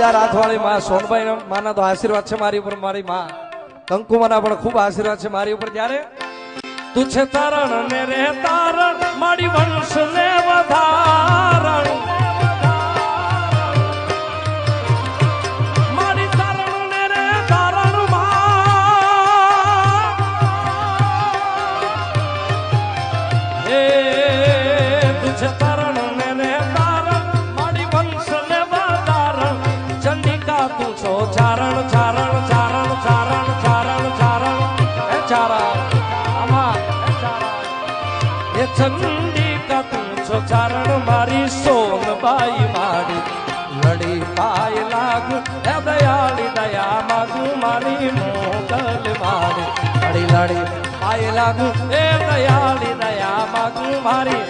હજાર હાથવાળી માં સોનભાઈ માના તો આશીર્વાદ છે મારી ઉપર, મારી માં કંકુમાના પણ ખૂબ આશીર્વાદ છે મારી ઉપર. ત્યારે તું છે તારણ ને રે તારણ મારી વંશ ને વધારણ, મારી તારણ ને રે તારણ માં એ તું છે તારણ ને રે તારણ મારી વંશ ને વધારણ. ચંડિકા તું છો ચારણ ચારણ ચારણ ચારણ ચારણ ચારણ હે ચારણ ચંડિકા તું છો ચારણ મારી સોનબાઈ મારી લડી પાય લાગુ હે દયાળી દયા માગું મારી મોગલ મારી લડી લડી પાય લાગુ હે દયાળી દયા માગું મારી